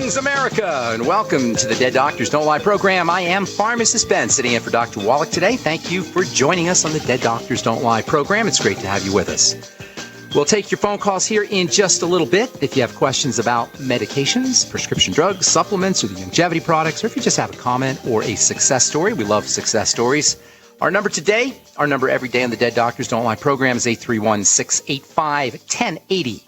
Greetings, America, and welcome to the Dead Doctors Don't Lie program. I am Pharmacist Ben, sitting in for Dr. Wallach today. Thank you for joining us on the Dead Doctors Don't Lie program. It's great to have you with us. We'll take your phone calls here in just a little bit. If you have questions about medications, prescription drugs, supplements, or the longevity products, or if you just have a comment or a success story, we love success stories. Our number today, our number every day on the Dead Doctors Don't Lie program is 831-685-1080.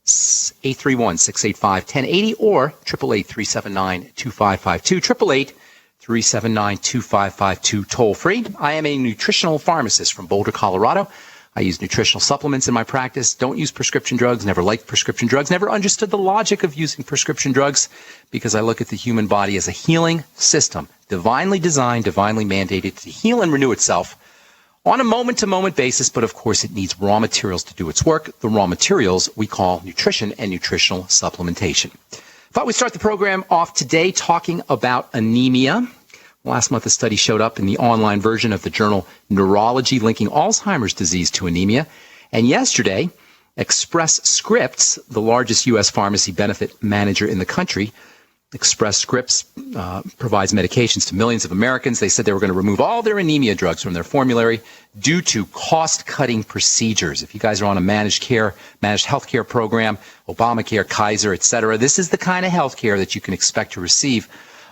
831-685-1080 or 888-379-2552. 888-379-2552 toll free. I am a nutritional pharmacist from Boulder, Colorado. I use nutritional supplements in my practice, don't use prescription drugs, never liked prescription drugs, never understood the logic of using prescription drugs because I look at the human body as a healing system, divinely designed, divinely mandated to heal and renew itself on a moment-to-moment basis, but of course it needs raw materials to do its work. The raw materials we call nutrition and nutritional supplementation. Thought we'd start the program off today talking about anemia. Last month, a study showed up in the online version of the journal Neurology linking Alzheimer's disease to anemia. And yesterday, Express Scripts, the largest U.S. pharmacy benefit manager in the country, Express Scripts provides medications to millions of Americans. They said they were going to remove all their anemia drugs from their formulary due to cost-cutting procedures. If you guys are on a managed health care program, Obamacare, Kaiser, etc., this is the kind of health care that you can expect to receive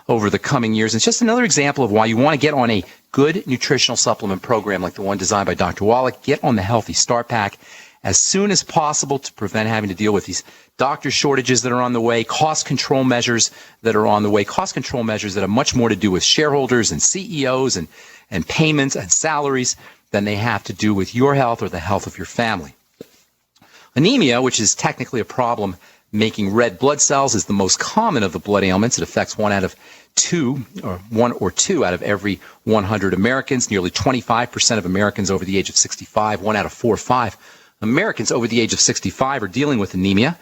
over the coming years. It's just another example of why you want to get on a good nutritional supplement program like the one designed by Dr. Wallach. Get on the Healthy Start Pack as soon as possible to prevent having to deal with these doctor shortages that are on the way, cost control measures that are on the way, cost control measures that have much more to do with shareholders and CEOs and payments and salaries than they have to do with your health or the health of your family. Anemia, which is technically a problem making red blood cells, is the most common of the blood ailments. It affects one or two out of every 100 Americans. Nearly 25% of Americans over the age of 65, 1 out of 4 or 5 Americans over the age of 65 are dealing with anemia.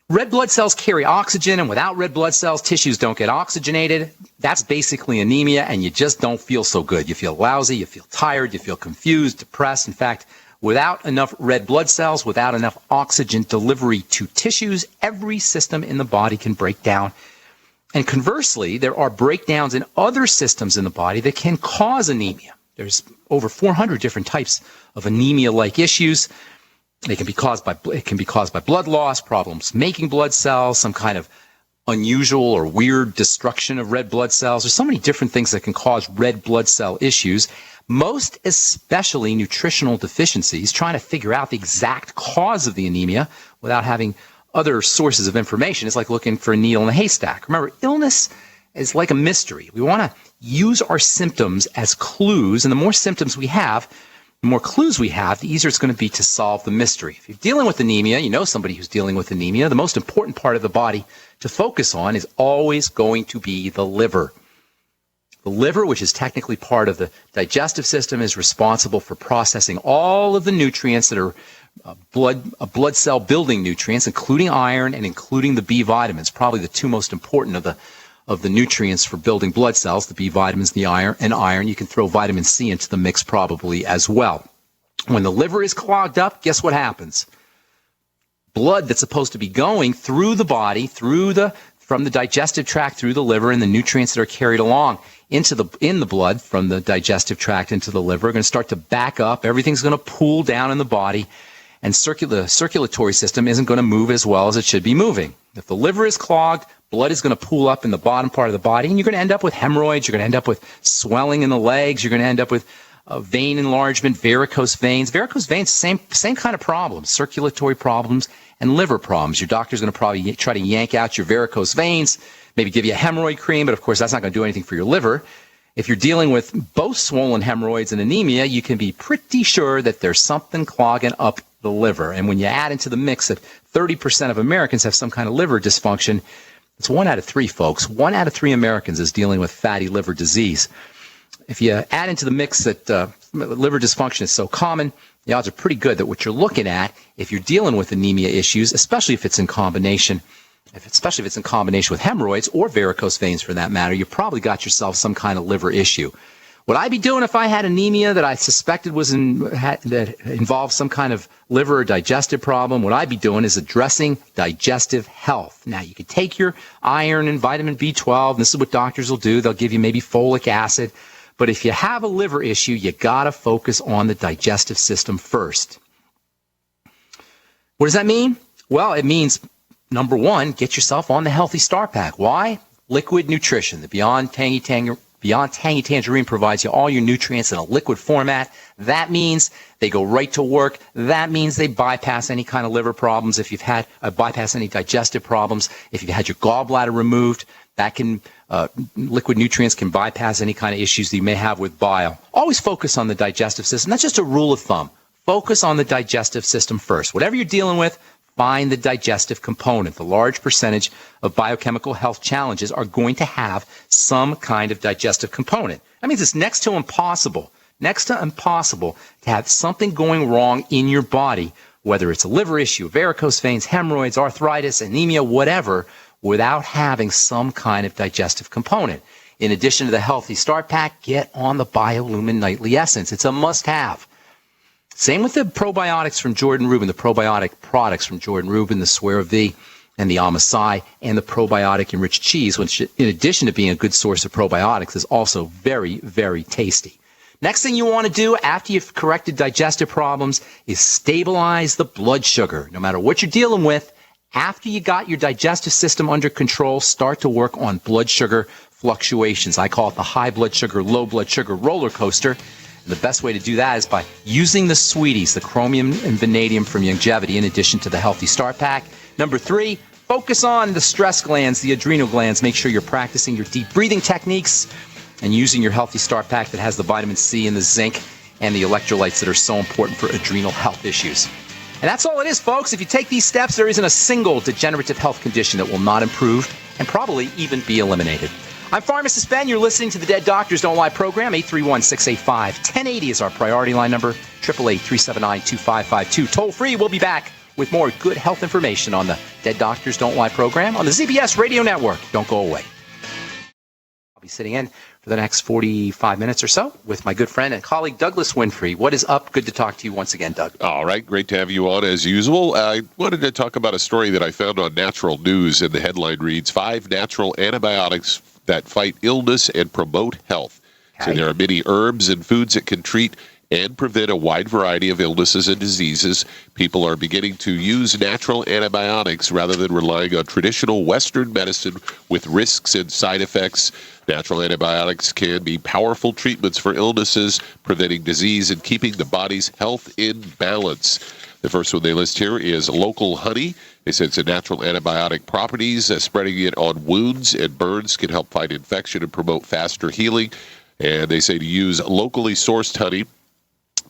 Red blood cells carry oxygen, and without red blood cells, tissues don't get oxygenated. That's basically anemia, and you just don't feel so good. You feel lousy, you feel tired, you feel confused, depressed. In fact, without enough red blood cells, without enough oxygen delivery to tissues, every system in the body can break down. And conversely, there are breakdowns in other systems in the body that can cause anemia. There's over 400 different types of anemia-like issues. It can be caused by blood loss, problems making blood cells, some kind of unusual or weird destruction of red blood cells. There's so many different things that can cause red blood cell issues, most especially nutritional deficiencies. Trying to figure out the exact cause of the anemia without having other sources of information is like looking for a needle in a haystack. Remember, illness is like a mystery. We want to use our symptoms as clues, and the more symptoms we have, the more clues we have, the easier it's going to be to solve the mystery. If you're dealing with anemia, you know somebody who's dealing with anemia, the most important part of the body to focus on is always going to be the liver. The liver, which is technically part of the digestive system, is responsible for processing all of the nutrients that are blood cell building nutrients, including iron and including the B vitamins, probably the two most important of the nutrients for building blood cells, the B vitamins, the iron. You can throw vitamin C into the mix probably as well. When the liver is clogged up, guess what happens? Blood that's supposed to be going through the body, from the digestive tract through the liver, and the nutrients that are carried along in the blood from the digestive tract into the liver are going to start to back up. Everything's going to pool down in the body, and the circulatory system isn't going to move as well as it should be moving. If the liver is clogged, blood is going to pool up in the bottom part of the body, and you're going to end up with hemorrhoids. You're going to end up with swelling in the legs. You're going to end up with vein enlargement, varicose veins. Varicose veins, same kind of problems, circulatory problems and liver problems. Your doctor's going to probably try to yank out your varicose veins, maybe give you a hemorrhoid cream, but of course that's not going to do anything for your liver. If you're dealing with both swollen hemorrhoids and anemia, you can be pretty sure that there's something clogging up the liver. And when you add into the mix that 30% of Americans have some kind of liver dysfunction, it's 1 out of 3, folks. 1 out of 3 Americans is dealing with fatty liver disease. If you add into the mix that liver dysfunction is so common, the odds are pretty good that what you're looking at, if you're dealing with anemia issues, especially if it's in combination with hemorrhoids or varicose veins for that matter, you probably got yourself some kind of liver issue. What I'd be doing if I had anemia that I suspected that involved some kind of liver or digestive problem, what I'd be doing is addressing digestive health. Now, you could take your iron and vitamin B12. This is what doctors will do. They'll give you maybe folic acid. But if you have a liver issue, you got to focus on the digestive system first. What does that mean? Well, it means, number one, get yourself on the Healthy Start Pack. Why? Liquid nutrition. The Beyond Tangy Tangerine provides you all your nutrients in a liquid format. That means they go right to work. That means they bypass any kind of liver problems. If you've had bypass any digestive problems, if you've had your gallbladder removed, that can liquid nutrients can bypass any kind of issues that you may have with bile. Always focus on the digestive system. That's just a rule of thumb. Focus on the digestive system first. Whatever you're dealing with, find the digestive component. The large percentage of biochemical health challenges are going to have some kind of digestive component. That means it's next to impossible to have something going wrong in your body, whether it's a liver issue, varicose veins, hemorrhoids, arthritis, anemia, whatever, without having some kind of digestive component. In addition to the Healthy Start Pack, get on the BioLumin Nightly Essence. It's a must-have. Same with the probiotics from Jordan Rubin, the probiotic products from Jordan Rubin, the Swear V and the Amasai, and the probiotic-enriched cheese, which in addition to being a good source of probiotics is also very, very tasty. Next thing you want to do after you've corrected digestive problems is stabilize the blood sugar. No matter what you're dealing with, after you got your digestive system under control, start to work on blood sugar fluctuations. I call it the high blood sugar, low blood sugar roller coaster. The best way to do that is by using the sweeties, the chromium and vanadium from Youngevity, in addition to the Healthy Start Pack. Number 3, focus on the stress glands, the adrenal glands. Make sure you're practicing your deep breathing techniques and using your Healthy Start Pack that has the vitamin C and the zinc and the electrolytes that are so important for adrenal health issues. And that's all it is, folks. If you take these steps, there isn't a single degenerative health condition that will not improve and probably even be eliminated. I'm Pharmacist Ben. You're listening to the Dead Doctors Don't Lie program. 831-685-1080 is our priority line number. 888-379-2552. Toll free. We'll be back with more good health information on the Dead Doctors Don't Lie program on the ZBS Radio Network. Don't go away. I'll be sitting in for the next 45 minutes or so with my good friend and colleague Douglas Winfrey. What is up? Good to talk to you once again, Doug. All right. Great to have you on as usual. I wanted to talk about a story that I found on Natural News, and the headline reads, 5 natural antibiotics that fight illness and promote health. Okay. So there are many herbs and foods that can treat and prevent a wide variety of illnesses and diseases. People are beginning to use natural antibiotics rather than relying on traditional Western medicine with risks and side effects. Natural antibiotics can be powerful treatments for illnesses, preventing disease and keeping the body's health in balance. The first one they list here is local honey. They said it's a natural antibiotic properties. Spreading it on wounds and burns can help fight infection and promote faster healing. And they say to use locally sourced honey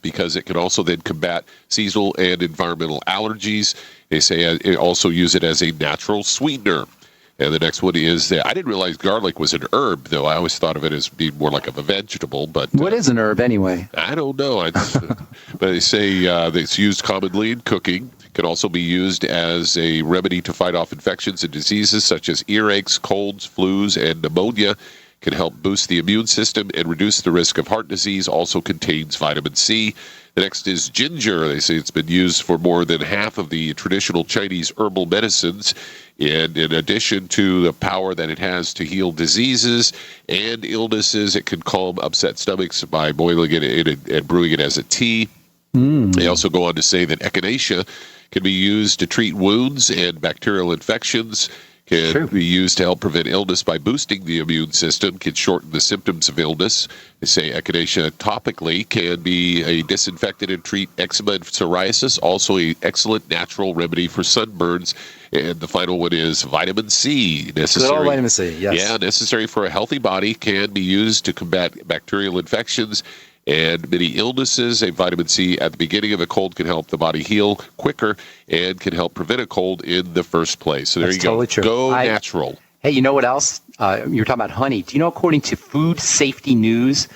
because it can also then combat seasonal and environmental allergies. They say also use it as a natural sweetener. And the next one is, I didn't realize garlic was an herb, though. I always thought of it as being more like of a vegetable. But what is an herb anyway? I don't know. But they say it's used commonly in cooking. It can also be used as a remedy to fight off infections and diseases such as earaches, colds, flus, and pneumonia. Can help boost the immune system and reduce the risk of heart disease. Also contains vitamin C. The next is ginger. They say it's been used for more than half of the traditional Chinese herbal medicines. And in addition to the power that it has to heal diseases and illnesses, it can calm upset stomachs by boiling it in and brewing it as a tea. They also go on to say that echinacea can be used to treat wounds and bacterial infections. Can be used to help prevent illness by boosting the immune system, can shorten the symptoms of illness. They say echinacea topically can be a disinfectant and treat eczema and psoriasis, also an excellent natural remedy for sunburns. And the final one is vitamin C. Necessary. Good vitamin C, yes. Yeah, necessary for a healthy body, can be used to combat bacterial infections and many illnesses. A vitamin C at the beginning of a cold can help the body heal quicker and can help prevent a cold in the first place. So there you go. Totally true. Go natural. Hey, you know what else? You were talking about honey. Do you know, according to Food Safety News,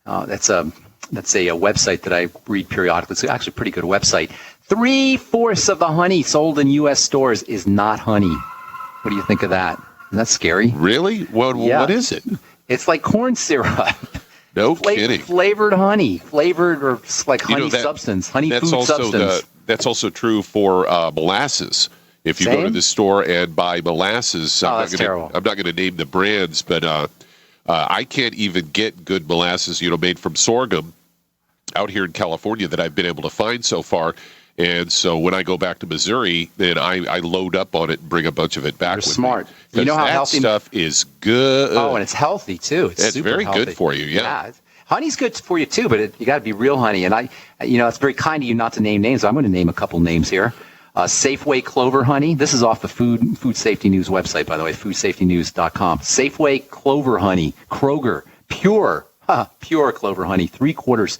that's a website that I read periodically. It's actually a pretty good website. 3/4 of the honey sold in U.S. stores is not honey. What do you think of that? Isn't that scary? Really? What is it? It's like corn syrup. No kidding. Flavored honey, flavored or like honey substance, honey food substance. That's also true for molasses. If you go to the store and buy molasses, I'm not going to name the brands, but I can't even get good molasses, made from sorghum out here in California that I've been able to find so far. And so when I go back to Missouri, then I load up on it and bring a bunch of it back with me. You're smart. You know how healthy stuff is good. Oh, and it's healthy too. It's super very healthy. Good for you. Yeah. Honey's good for you too, but you got to be real honey. And it's very kind of you not to name names. I'm going to name a couple names here. Safeway Clover Honey. This is off the Food Safety News website, by the way, foodsafetynews.com. Safeway Clover Honey, Kroger, pure Clover Honey, 3/4,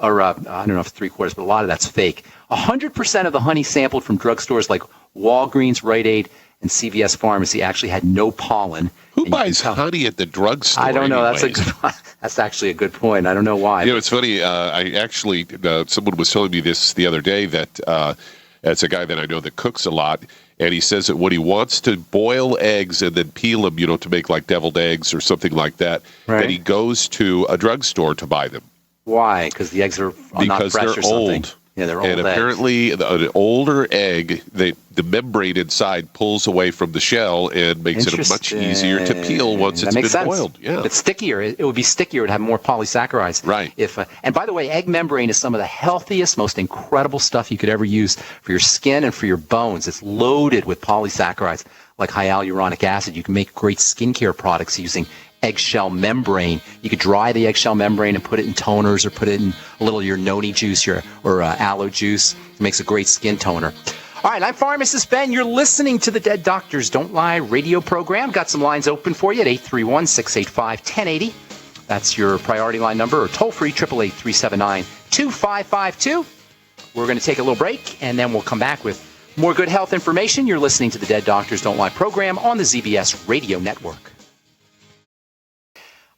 or I don't know if it's 3/4, but a lot of that's fake. 100% of the honey sampled from drugstores like Walgreens, Rite Aid, and CVS Pharmacy actually had no pollen. Who buys honey at the drugstore? I don't know. Anyways? That's actually a good point. I don't know why. It's funny. I actually, someone was telling me this the other day that it's a guy that I know that cooks a lot, and he says that when he wants to boil eggs and then peel them, to make like deviled eggs or something like that, that he goes to a drugstore to buy them. Why? Because the eggs are not fresh or something. Old. Yeah, they're old eggs. And apparently, an older egg, the membrane inside pulls away from the shell and makes it much easier to peel once it's been boiled. Yeah, it's stickier. It would be stickier. It would have more polysaccharides. Right. And by the way, egg membrane is some of the healthiest, most incredible stuff you could ever use for your skin and for your bones. It's loaded with polysaccharides like hyaluronic acid. You can make great skincare products using eggshell membrane. You could dry the eggshell membrane and put it in toners or put it in a little of your noni juice or aloe juice. It makes a great skin toner. All right, I'm Pharmacist Ben. You're listening to the Dead Doctors Don't Lie radio program. Got some lines open for you at 831-685-1080. That's your priority line number, or toll free 888-379-2552. We're going to take a little break, and then we'll come back with more good health information. You're listening to the Dead Doctors Don't Lie program on the ZBS Radio Network.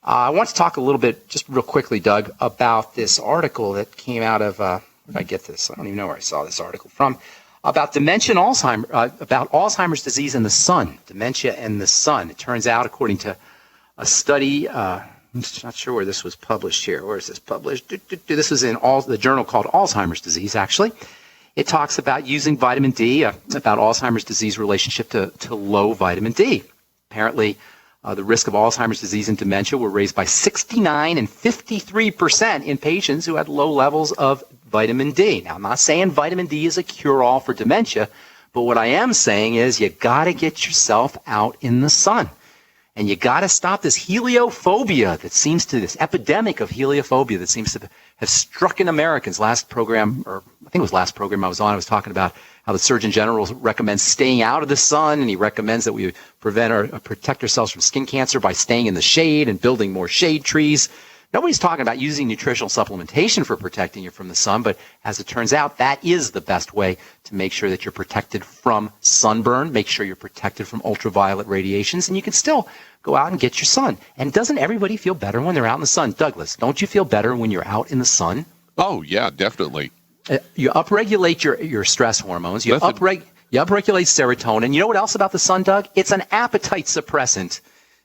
I want to talk a little bit, just real quickly, Doug, about this article that came out of, where did I get this? I don't even know where I saw this article from, about dementia and about Alzheimer's disease in the sun, dementia and the sun. It turns out, according to a study, I'm not sure where this was published here. Where is this published? This was in the journal called Alzheimer's Disease, actually. It talks about using vitamin D, about Alzheimer's disease relationship to low vitamin D. Apparently, the risk of Alzheimer's disease and dementia were raised by 69 and 53% in patients who had low levels of vitamin D. Now, I'm not saying vitamin D is a cure-all for dementia, but what I am saying is you got to get yourself out in the sun. And you got to stop this heliophobia this epidemic of heliophobia that seems to have struck in Americans. Last program, or I think it was last program I was on, I was talking about how the Surgeon General recommends staying out of the sun, and he recommends that we protect ourselves from skin cancer by staying in the shade and building more shade trees. Nobody's talking about using nutritional supplementation for protecting you from the sun, but as it turns out, that is the best way to make sure that you're protected from sunburn, make sure you're protected from ultraviolet radiations, and you can still go out and get your sun. And doesn't everybody feel better when they're out in the sun? Douglas, don't you feel better when you're out in the sun? Oh, yeah, definitely. You upregulate your stress hormones. You upregulate serotonin. You know what else about the sun, Doug? It's an appetite suppressant.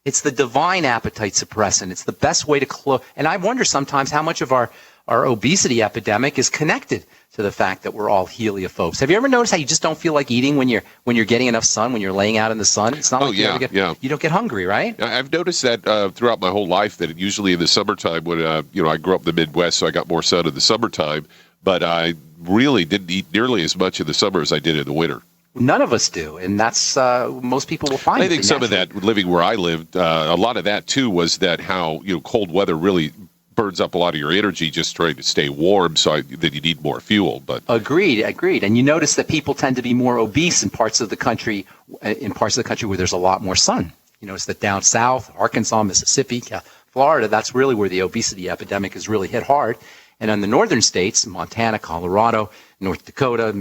It's the divine appetite suppressant. It's the best way to close. And I wonder sometimes how much of our obesity epidemic is connected to the fact that we're all heliophobes. Have you ever noticed how you just don't feel like eating when you're getting enough sun, when you're laying out in the sun? It's not you don't get hungry, right? I've noticed that throughout my whole life, that usually in the summertime when I grew up in the Midwest, so I got more sun in the summertime, but I really didn't eat nearly as much in the summer as I did in the winter. None of us do, and that's most people will find. I think some of that, living where I lived, a lot of that too was that how cold weather really burns up a lot of your energy just trying to stay warm, so that you need more fuel. But agreed. And you notice that people tend to be more obese in parts of the country where there's a lot more sun. You notice that down south, Arkansas, Mississippi, Florida, that's really where the obesity epidemic has really hit hard. And in the northern states, Montana, Colorado, North Dakota,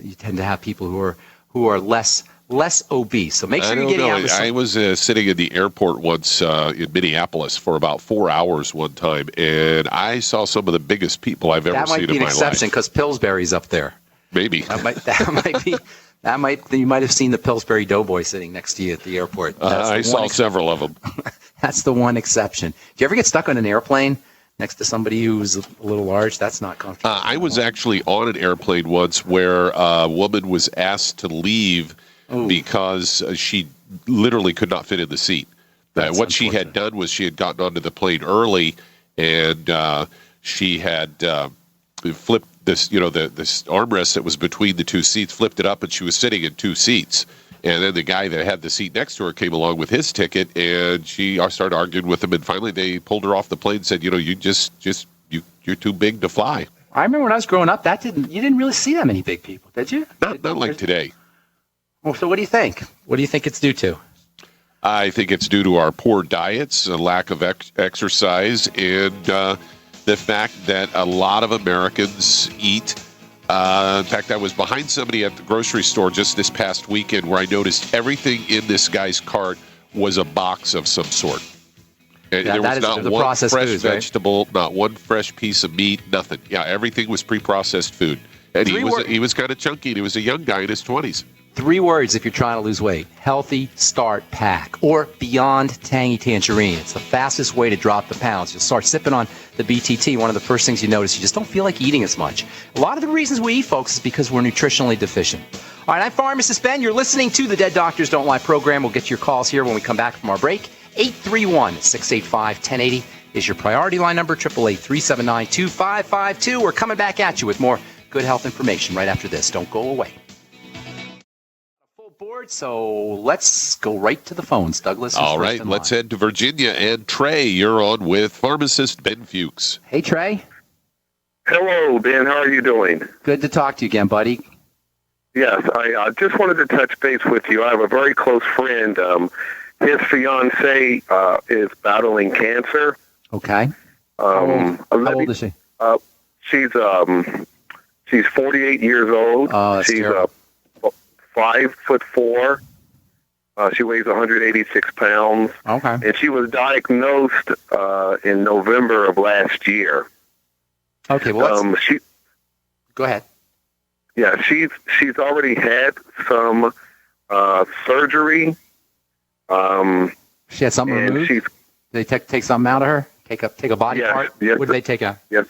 you tend to have people who are less obese. So make sure you're getting out of the sun. I was sitting in the airport once in Minneapolis for about 4 hours one time, and I saw some of the biggest people I've ever seen in my life. That might be an exception because Pillsbury's up there. Maybe. You might have seen the Pillsbury Doughboy sitting next to you at the airport. I saw several of them. That's the one exception. Do you ever get stuck on an airplane, next to somebody who's a little large. That's not comfortable. I was actually on an airplane once where a woman was asked to leave because she literally could not fit in the seat. What she had done was she had gotten onto the plane early, and she had flipped this, this armrest that was between the two seats, flipped it up, and she was sitting in two seats. And then the guy that had the seat next to her came along with his ticket, and she started arguing with him. And finally, they pulled her off the plane and said, you're too big to fly. I remember when I was growing up, you didn't really see that many big people, did you? Not like today. Well, so what do you think? What do you think it's due to? I think it's due to our poor diets, a lack of exercise, and the fact that a lot of Americans eat. In fact, I was behind somebody at the grocery store just this past weekend where I noticed everything in this guy's cart was a box of some sort. And there was not one fresh vegetable, not one fresh piece of meat, nothing. Yeah, everything was pre-processed food. And he was kind of chunky, and he was a young guy in his 20s. 3 words if you're trying to lose weight: healthy start pack, or Beyond Tangy Tangerine. It's the fastest way to drop the pounds. You'll start sipping on the BTT. One of the first things you notice, you just don't feel like eating as much. A lot of the reasons we eat, folks, is because we're nutritionally deficient. All right, I'm Pharmacist Ben. You're listening to the Dead Doctors Don't Lie program. We'll get to your calls here when we come back from our break. 831-685-1080 is your priority line number, 888-379-2552. We're coming back at you with more good health information right after this. Don't go away. Board, so let's go right to the phones. Douglas. All right, let's head to Virginia. And Trey, you're on with Pharmacist Ben Fuchs. Hey, Trey. Hello, Ben. How are you doing? Good to talk to you again, buddy. Yes, I just wanted to touch base with you. I have a very close friend. His fiancée is battling cancer. Okay. How old is she? She's 48 years old. She's 5'4". She weighs 186 pounds. Okay. And she was diagnosed in November of last year. Okay. Well, go ahead. Yeah, she's already had some surgery. She had something removed. Did they take something out of her? Take a body part? Yes. What did they take out? Yes.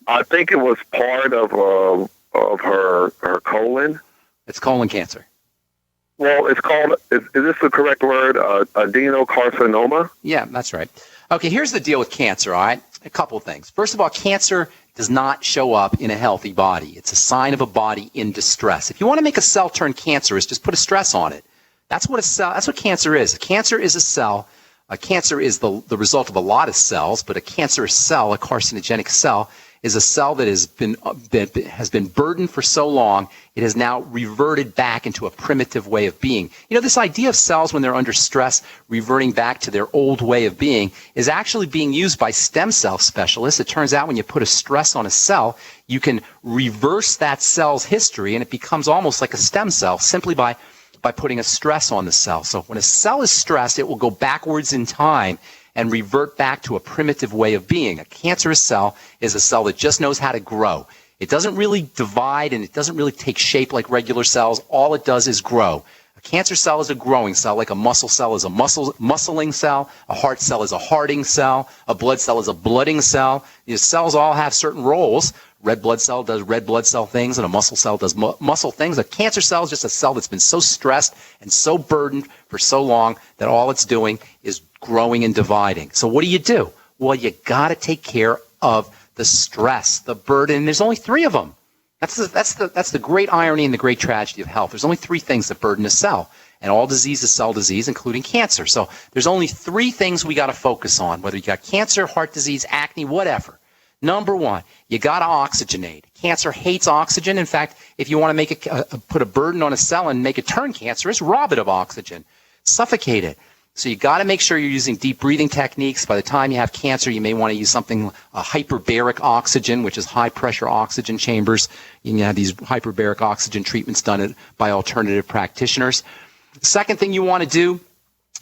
I think it was part of her colon. It's colon cancer. Well, it's called, is this the correct word, adenocarcinoma? Yeah, that's right. Okay, here's the deal with cancer, all right? A couple of things. First of all, cancer does not show up in a healthy body. It's a sign of a body in distress. If you want to make a cell turn cancerous, just put a stress on it. That's what cancer is. Cancer is a cell. Cancer is the result of a lot of cells, but a cancerous cell, a carcinogenic cell, is a cell that has been burdened for so long, it has now reverted back into a primitive way of being. You know, this idea of cells when they're under stress reverting back to their old way of being is actually being used by stem cell specialists. It turns out when you put a stress on a cell, you can reverse that cell's history, and it becomes almost like a stem cell simply by putting a stress on the cell. So when a cell is stressed, it will go backwards in time and revert back to a primitive way of being. A cancerous cell is a cell that just knows how to grow. It doesn't really divide, and it doesn't really take shape like regular cells. All it does is grow. A cancer cell is a growing cell, like a muscle cell is a muscling cell. A heart cell is a hearting cell. A blood cell is a blooding cell. These cells all have certain roles. Red blood cell does red blood cell things, and a muscle cell does muscle things. A cancer cell is just a cell that's been so stressed and so burdened for so long that all it's doing is growing and dividing. So what do? Well, you got to take care of the stress, the burden. There's only 3 of them. That's the great irony and the great tragedy of health. There's only 3 things that burden a cell, and all disease is cell disease, including cancer. So there's only 3 things we got to focus on, whether you got cancer, heart disease, acne, whatever. Number 1, you got to oxygenate. Cancer hates oxygen. In fact, if you want to put a burden on a cell and make it turn cancerous, rob it of oxygen. Suffocate it. So you got to make sure you're using deep breathing techniques. By the time you have cancer, you may want to use something, hyperbaric oxygen, which is high-pressure oxygen chambers. You can have these hyperbaric oxygen treatments done by alternative practitioners. The second thing you want to do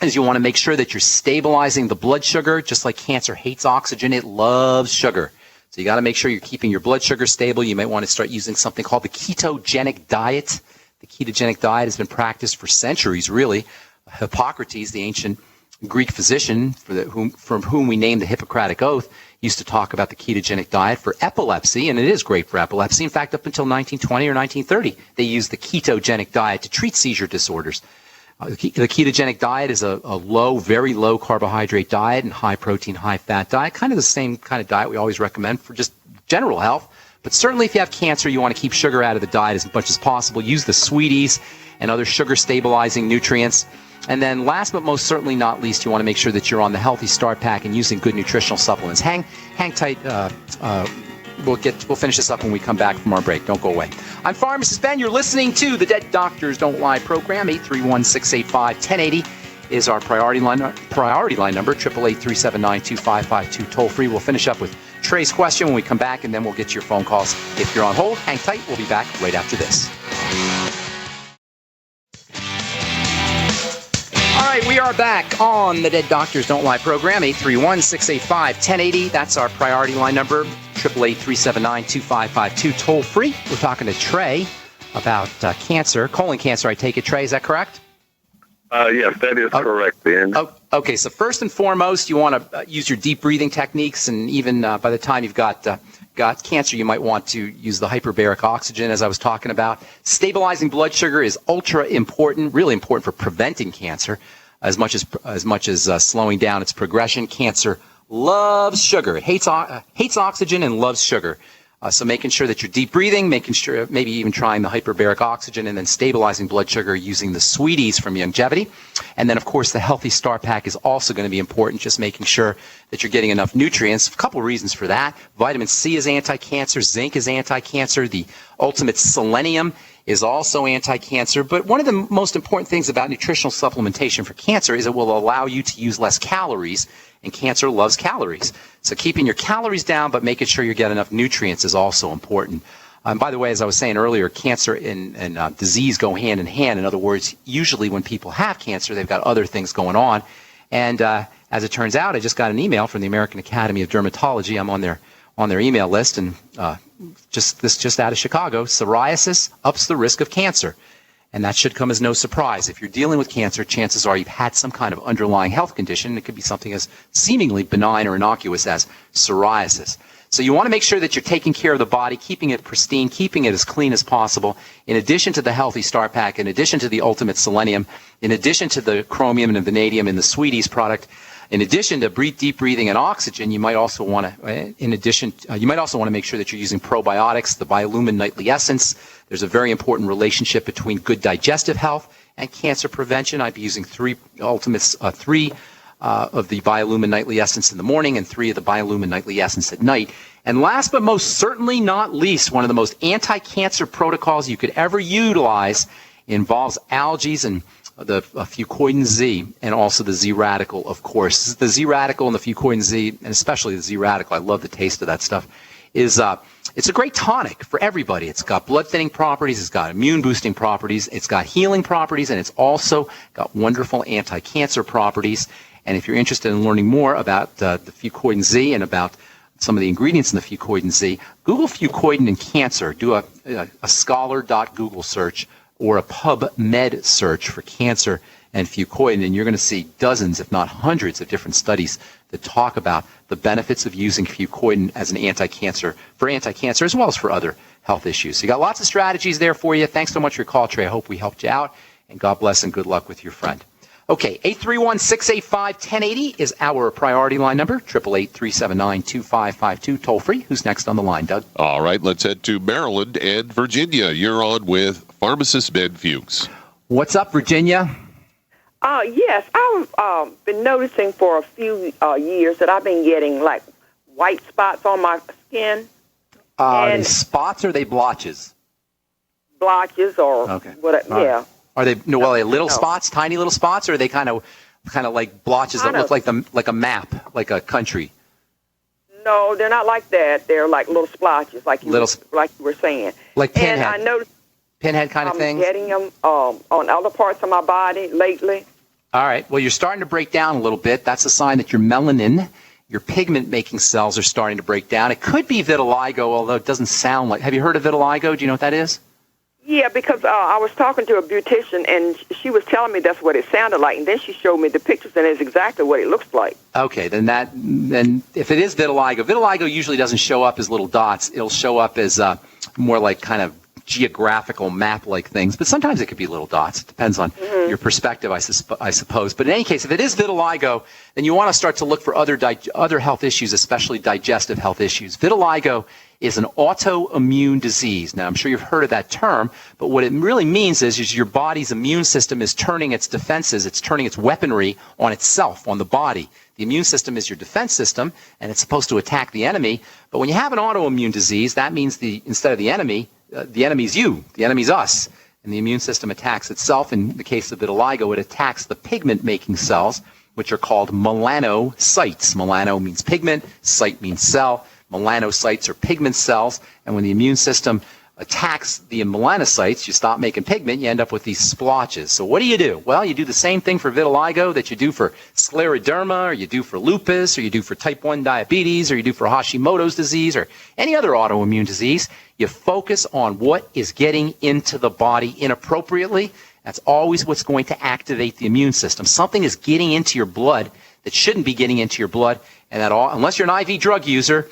is you want to make sure that you're stabilizing the blood sugar. Just like cancer hates oxygen, it loves sugar. So you got to make sure you're keeping your blood sugar stable. You might want to start using something called the ketogenic diet. The ketogenic diet has been practiced for centuries, really. Hippocrates, the ancient Greek physician from whom we named the Hippocratic Oath used to talk about the ketogenic diet for epilepsy, and it is great for epilepsy. In fact, up until 1920 or 1930, they used the ketogenic diet to treat seizure disorders. The ketogenic diet is a low, very low carbohydrate diet and high protein, high fat diet, kind of the same kind of diet we always recommend for just general health. But certainly if you have cancer, you want to keep sugar out of the diet as much as possible. Use the sweeties and other sugar-stabilizing nutrients. And then last but most certainly not least, you want to make sure that you're on the Healthy Start Pack and using good nutritional supplements. Hang tight. We'll finish this up when we come back from our break. Don't go away. I'm Pharmacist Ben. You're listening to the Dead Doctors Don't Lie program. 831-685-1080 is our priority line number. 888-379-2552 toll free. We'll finish up with Trey's question when we come back, and then we'll get to your phone calls. If you're on hold, hang tight. We'll be back right after this. All right, we are back on the Dead Doctors Don't Lie program, 831-685-1080. That's our priority line number, 888-379-2552, toll free. We're talking to Trey about cancer, colon cancer, I take it, Trey, is that correct? Yes, that is correct, Ben. Okay, so first and foremost, you want to use your deep breathing techniques, and even by the time you've got cancer, you might want to use the hyperbaric oxygen, as I was talking about. Stabilizing blood sugar is ultra important, really important for preventing cancer, as much as slowing down its progression. Cancer loves sugar. It hates oxygen and loves sugar. So making sure that you're deep breathing, making sure maybe even trying the hyperbaric oxygen, and then stabilizing blood sugar using the sweeties from Longevity. And then, of course, the Healthy Start Pack is also going to be important, just making sure that you're getting enough nutrients. A couple of reasons for that. Vitamin C is anti-cancer. Zinc is anti-cancer. The ultimate selenium is also anti-cancer. But one of the most important things about nutritional supplementation for cancer is it will allow you to use less calories, and cancer loves calories. So keeping your calories down but making sure you get enough nutrients is also important. By the way, as I was saying earlier, cancer and disease go hand in hand. In other words, usually when people have cancer, they've got other things going on. And as it turns out, I just got an email from the American Academy of Dermatology. I'm on their email list, and just out of Chicago, psoriasis ups the risk of cancer. And that should come as no surprise. If you're dealing with cancer, chances are you've had some kind of underlying health condition. It could be something as seemingly benign or innocuous as psoriasis. So you want to make sure that you're taking care of the body, keeping it pristine, keeping it as clean as possible. In addition to the Healthy Start Pack, in addition to the Ultimate Selenium, in addition to the chromium and vanadium in the Sweeties product, in addition to deep breathing and oxygen, you might also want to, make sure that you're using probiotics, the Biolumin Nightly Essence. There's a very important relationship between good digestive health and cancer prevention. I'd be using three of the Biolumin Nightly Essence in the morning and 3 of the Biolumin Nightly Essence at night. And last but most certainly not least, one of the most anti-cancer protocols you could ever utilize involves algaes and the fucoidan Z, and also the Z radical, of course. The Z radical and the fucoidan Z, and especially the Z radical, I love the taste of that stuff, it's a great tonic for everybody. It's got blood thinning properties, it's got immune boosting properties, it's got healing properties, and it's also got wonderful anti-cancer properties. And if you're interested in learning more about the fucoidan Z and about some of the ingredients in the fucoidan Z, Google fucoidan and cancer. Do a scholar.google search or a PubMed search for cancer and fucoidan, and you're going to see dozens, if not hundreds, of different studies that talk about the benefits of using fucoidan as an anti-cancer, as well as for other health issues. So you got lots of strategies there for you. Thanks so much for your call, Trey. I hope we helped you out, and God bless and good luck with your friend. Okay, 831-685-1080 is our priority line number, 888-379-2552, toll free. Who's next on the line, Doug? All right, let's head to Maryland and Virginia. You're on with Pharmacist Ben Fuchs. What's up, Virginia? Yes, I've been noticing for a few years that I've been getting like white spots on my skin. Are they spots or are they blotches? Blotches or yeah. Are they little spots, tiny little spots, or are they kind of like blotches that look like a map, like a country? No, they're not like that. They're like little splotches, like you were saying. Like pinhead. And I noticed pinhead kind of thing. I'm getting them on other parts of my body lately. All right. Well, you're starting to break down a little bit. That's a sign that your melanin, your pigment-making cells, are starting to break down. It could be vitiligo, although it doesn't sound like. Have you heard of vitiligo? Do you know what that is? Yeah, because I was talking to a beautician, and she was telling me that's what it sounded like, and then she showed me the pictures, and it's exactly what it looks like. Okay, then if it is vitiligo usually doesn't show up as little dots. It'll show up as more like kind of geographical map-like things, but sometimes it could be little dots. It depends on your perspective, I suppose. But in any case, if it is vitiligo, then you want to start to look for other health issues, especially digestive health issues. Vitiligo is an autoimmune disease. Now, I'm sure you've heard of that term, but what it really means is your body's immune system is turning its defenses, it's turning its weaponry on itself, on the body. The immune system is your defense system, and it's supposed to attack the enemy. But when you have an autoimmune disease, that means instead of the enemy's you, the enemy's us. And the immune system attacks itself. In the case of vitiligo, it attacks the pigment-making cells, which are called melanocytes. Melano means pigment, cyte means cell. Melanocytes are pigment cells, and when the immune system attacks the melanocytes, you stop making pigment, you end up with these splotches. So what do? Well, you do the same thing for vitiligo that you do for scleroderma, or you do for lupus, or you do for type 1 diabetes, or you do for Hashimoto's disease, or any other autoimmune disease. You focus on what is getting into the body inappropriately. That's always what's going to activate the immune system. Something is getting into your blood that shouldn't be getting into your blood, and unless you're an IV drug user,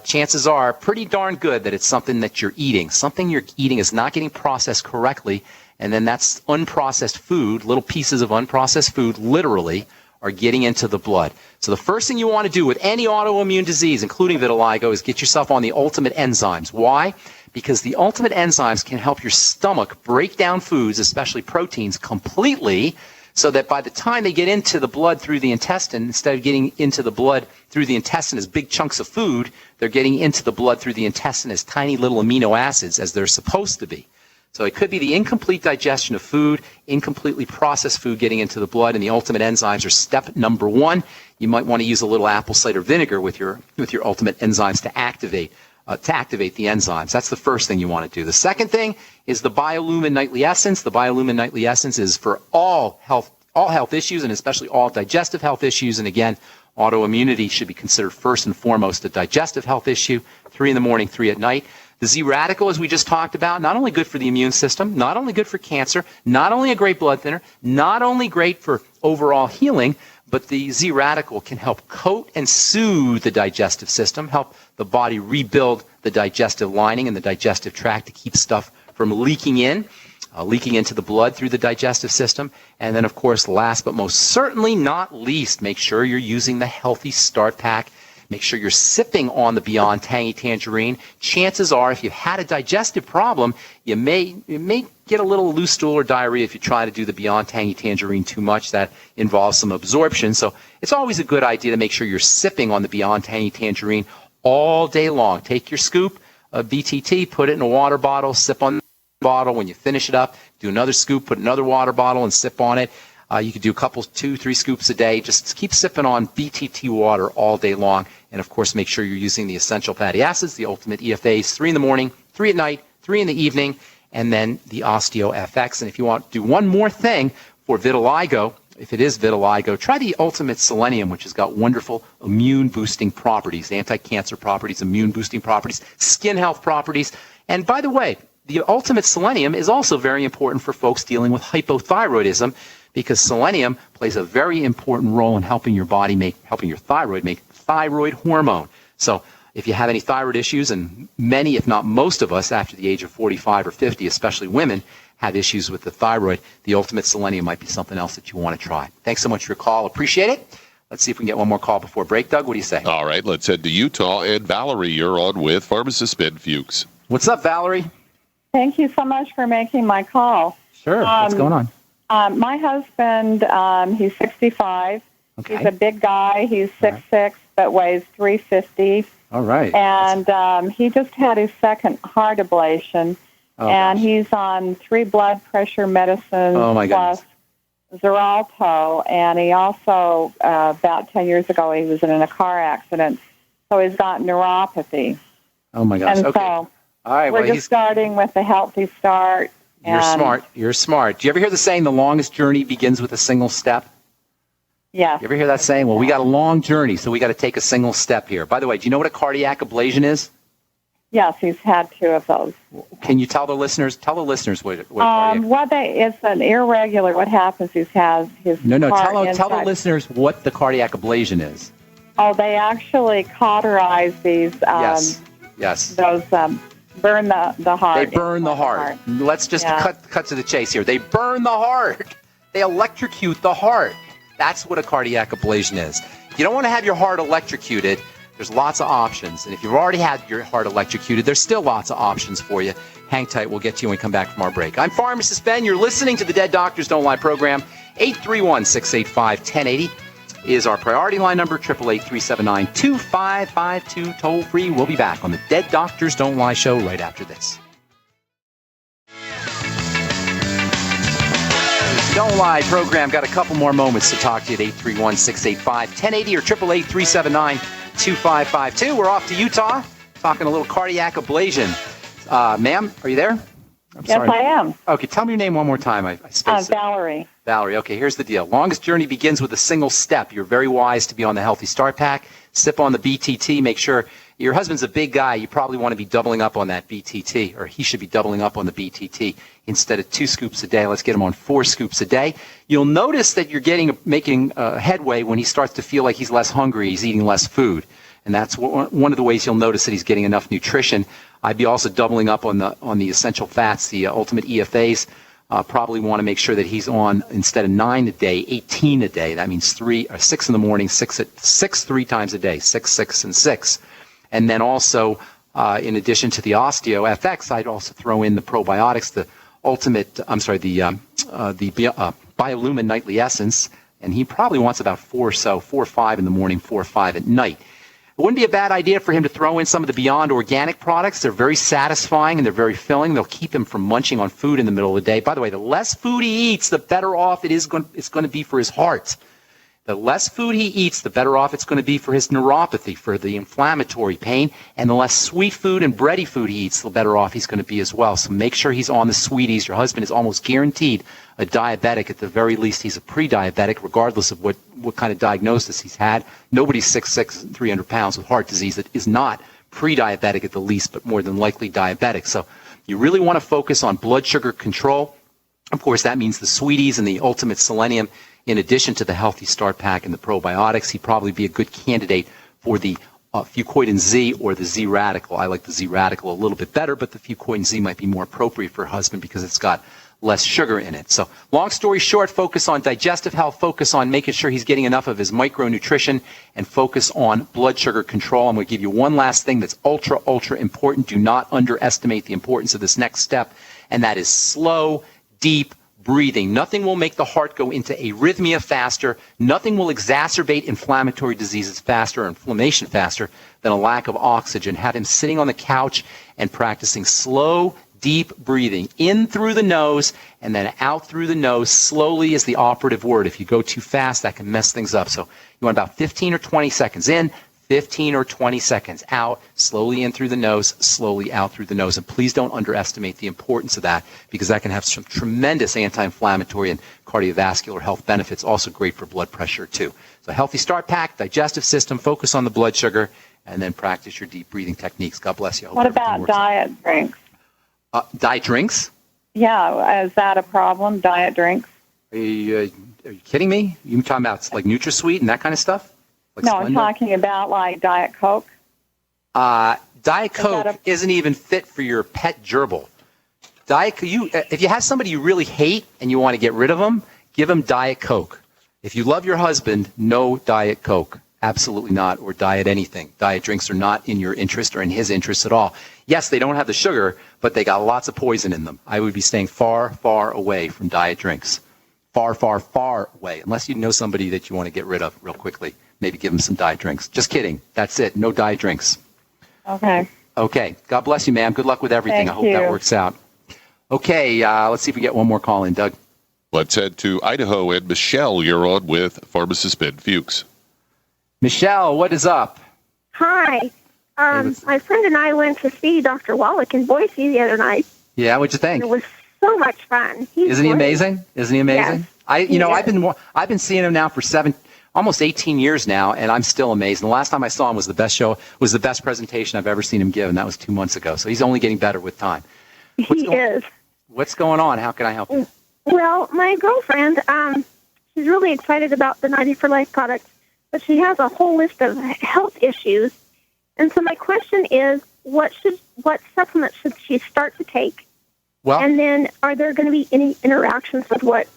chances are pretty darn good that it's something that you're eating. Something you're eating is not getting processed correctly, and then that's unprocessed food, little pieces of unprocessed food, literally, are getting into the blood. So the first thing you want to do with any autoimmune disease, including vitiligo, is get yourself on the ultimate enzymes. Why? Because the ultimate enzymes can help your stomach break down foods, especially proteins, completely, so that by the time they get into the blood through the intestine, instead of getting into the blood through the intestine as big chunks of food, they're getting into the blood through the intestine as tiny little amino acids, as they're supposed to be. So it could be the incomplete digestion of food, incompletely processed food getting into the blood, and the ultimate enzymes are step number one. You might want to use a little apple cider vinegar with your ultimate enzymes to activate the enzymes. That's the first thing you want to do. The second thing is the biolumin nightly essence. The biolumin nightly essence is for all health issues, and especially all digestive health issues. And again, autoimmunity should be considered first and foremost a digestive health issue. 3 in the morning, 3 at night. The Z radical, as we just talked about, not only good for the immune system, not only good for cancer, not only a great blood thinner, not only great for overall healing, but the Z radical can help coat and soothe the digestive system, help the body rebuild the digestive lining and the digestive tract to keep stuff from leaking into the blood through the digestive system. And then, of course, last but most certainly not least, make sure you're using the Healthy Start Pack. Make sure you're sipping on the Beyond Tangy Tangerine. Chances are, if you've had a digestive problem, you may get a little loose stool or diarrhea if you try to do the Beyond Tangy Tangerine too much. That involves some absorption. So it's always a good idea to make sure you're sipping on the Beyond Tangy Tangerine all day long. Take your scoop of BTT, put it in a water bottle, sip on the bottle. When you finish it up, do another scoop, put another water bottle, and sip on it. You could do a couple, 2-3 scoops a day. Just keep sipping on BTT water all day long. And, of course, make sure you're using the essential fatty acids, the ultimate EFAs, 3 in the morning, 3 at night, 3 in the evening, and then the OsteoFX. And if you want to do one more thing for vitiligo, if it is vitiligo, try the Ultimate Selenium, which has got wonderful immune-boosting properties, anti-cancer properties, immune-boosting properties, skin health properties. And, by the way, the Ultimate Selenium is also very important for folks dealing with hypothyroidism, because selenium plays a very important role in helping your thyroid make thyroid hormone. So if you have any thyroid issues, and many, if not most of us, after the age of 45 or 50, especially women, have issues with the thyroid, the Ultimate Selenium might be something else that you want to try. Thanks so much for your call. Appreciate it. Let's see if we can get one more call before break. Doug, what do you say? All right, let's head to Utah. And Valerie, you're on with Pharmacist Ben Fuchs. What's up, Valerie? Thank you so much for making my call. Sure. What's going on? My husband, he's 65. Okay. He's a big guy. He's 6'6", but weighs 350. All right. And he just had his second heart ablation. And he's on 3 blood pressure medicines plus Xarelto. And he also, about 10 years ago, he was in a car accident. So he's got neuropathy. Oh, my gosh. And okay. so all right, we're just starting with the Healthy Start. You're smart. Do you ever hear the saying, the longest journey begins with a single step? Yeah. You ever hear that saying? Well, we got a long journey, so we got to take a single step here. By the way, do you know what a cardiac ablation is? Yes, he's had 2 of those. Can you tell the listeners? Tell the listeners what cardiac... It's an irregular. What happens is tell the listeners what the cardiac ablation is. Oh, they actually cauterize these. Yes. Those burn the heart. They burn the heart. Let's just cut to the chase here. They burn the heart. They electrocute the heart. That's what a cardiac ablation is. If you don't want to have your heart electrocuted, there's lots of options. And if you've already had your heart electrocuted, there's still lots of options for you. Hang tight. We'll get to you when we come back from our break. I'm Pharmacist Ben. You're listening to the Dead Doctors Don't Lie program. 831-685-1080 is our priority line number. 888-379-2552. Toll free. We'll be back on the Dead Doctors Don't Lie show right after this. Don't Lie program. Got a couple more moments to talk to you at 831-685-1080 or 888-379-2552. We're off to Utah, talking a little cardiac ablation. Ma'am, are you there? Yes, I am. Okay, tell me your name one more time. I spaced it. Valerie. Valerie, okay, here's the deal. Longest journey begins with a single step. You're very wise to be on the Healthy Start Pack. Sip on the BTT. Make sure your husband's a big guy. You probably want to be doubling up on that BTT, or he should be doubling up on the BTT instead of 2 scoops a day. Let's get him on 4 scoops a day. You'll notice that you're making headway when he starts to feel like he's less hungry, he's eating less food. And that's one of the ways you'll notice that he's getting enough nutrition. I'd be also doubling up on the essential fats, the ultimate EFAs. Probably want to make sure that he's on, instead of 9 a day, 18 a day. That means 6 in the morning, 6 3 times a day, 6, 6, and 6. And then also, in addition to the Osteo FX, I'd also throw in the probiotics, the Biolumin Nightly Essence, and he probably wants about 4 or 5 in the morning, 4 or 5 at night. It wouldn't be a bad idea for him to throw in some of the Beyond Organic products. They're very satisfying and they're very filling. They'll keep him from munching on food in the middle of the day. By the way, the less food he eats, the better off it's going to be for his heart. The less food he eats, the better off it's going to be for his neuropathy, for the inflammatory pain. And the less sweet food and bready food he eats, the better off he's going to be as well. So make sure he's on the sweeties. Your husband is almost guaranteed a diabetic. At the very least, he's a pre-diabetic, regardless of what kind of diagnosis he's had. Nobody's 6'6", 300 pounds with heart disease that is not pre-diabetic at the least, but more than likely diabetic. So you really want to focus on blood sugar control. Of course, that means the sweeties and the ultimate selenium. In addition to the Healthy Start Pack and the probiotics, he'd probably be a good candidate for the Fucoidan Z or the Z Radical. I like the Z Radical a little bit better, but the Fucoidan Z might be more appropriate for a husband because it's got less sugar in it. So long story short, focus on digestive health, focus on making sure he's getting enough of his micronutrition, and focus on blood sugar control. I'm going to give you one last thing that's ultra, ultra important. Do not underestimate the importance of this next step, and that is slow, deep breathing. Nothing will make the heart go into arrhythmia faster. Nothing will exacerbate inflammatory diseases faster or inflammation faster than a lack of oxygen. Have him sitting on the couch and practicing slow, deep breathing. In through the nose and then out through the nose. Slowly is the operative word. If you go too fast, that can mess things up. So you want about 15 or 20 seconds in, 15 or 20 seconds out, slowly in through the nose, slowly out through the nose. And please don't underestimate the importance of that, because that can have some tremendous anti-inflammatory and cardiovascular health benefits. Also great for blood pressure, too. So Healthy Start Pack, digestive system, focus on the blood sugar, and then practice your deep breathing techniques. God bless you. What about diet drinks? Diet drinks? Yeah, is that a problem, diet drinks? Are you kidding me? You talking about like NutraSweet and that kind of stuff? Like no, Splenda? I'm talking about like Diet Coke. Diet Coke isn't even fit for your pet gerbil. If you have somebody you really hate and you want to get rid of them, give them Diet Coke. If you love your husband, no Diet Coke. Absolutely not, or diet anything. Diet drinks are not in your interest or in his interest at all. Yes, they don't have the sugar, but they got lots of poison in them. I would be staying far, far away from diet drinks. Far, far, far away, unless you know somebody that you want to get rid of real quickly. Maybe give them some diet drinks. Just kidding. That's it. No diet drinks. Okay. Okay. God bless you, ma'am. Good luck with everything. I hope that works out. Okay. Let's see if we get one more call in, Doug. Let's head to Idaho. And Michelle, you're on with Pharmacist Ben Fuchs. Michelle, what is up? Hi. My friend and I went to see Dr. Wallach in Boise the other night. Yeah, what'd you think? It was so much fun. Isn't he amazing? Isn't he amazing? Yes, I've been seeing him now for almost 18 years now, and I'm still amazed. And the last time I saw him was the best presentation I've ever seen him give, and that was 2 months ago. So he's only getting better with time. What's going on? How can I help you? Well, my girlfriend, she's really excited about the 90 for Life product, but she has a whole list of health issues. And so my question is, what supplements should she start to take? Well, and then are there going to be any interactions with what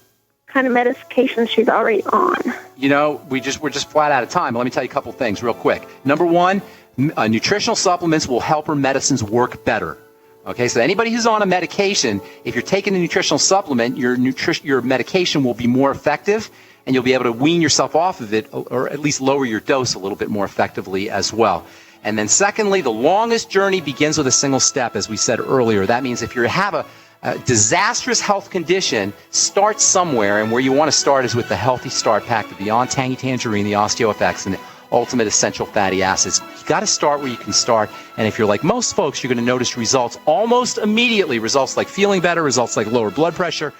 kind of medication she's already on? We're just flat out of time. But let me tell you a couple things real quick. Number one, nutritional supplements will help her medicines work better. Okay, so anybody who's on a medication, if you're taking a nutritional supplement, your medication will be more effective, and you'll be able to wean yourself off of it, or at least lower your dose a little bit more effectively as well. And then secondly, the longest journey begins with a single step, as we said earlier. That means if you have a disastrous health condition, start somewhere, and where you want to start is with the Healthy Start Pack, the Beyond Tangy Tangerine, the OsteoFX, and the Ultimate Essential Fatty Acids. You got to start where you can start, and if you're like most folks, you're going to notice results almost immediately. Results like feeling better, results like lower blood pressure,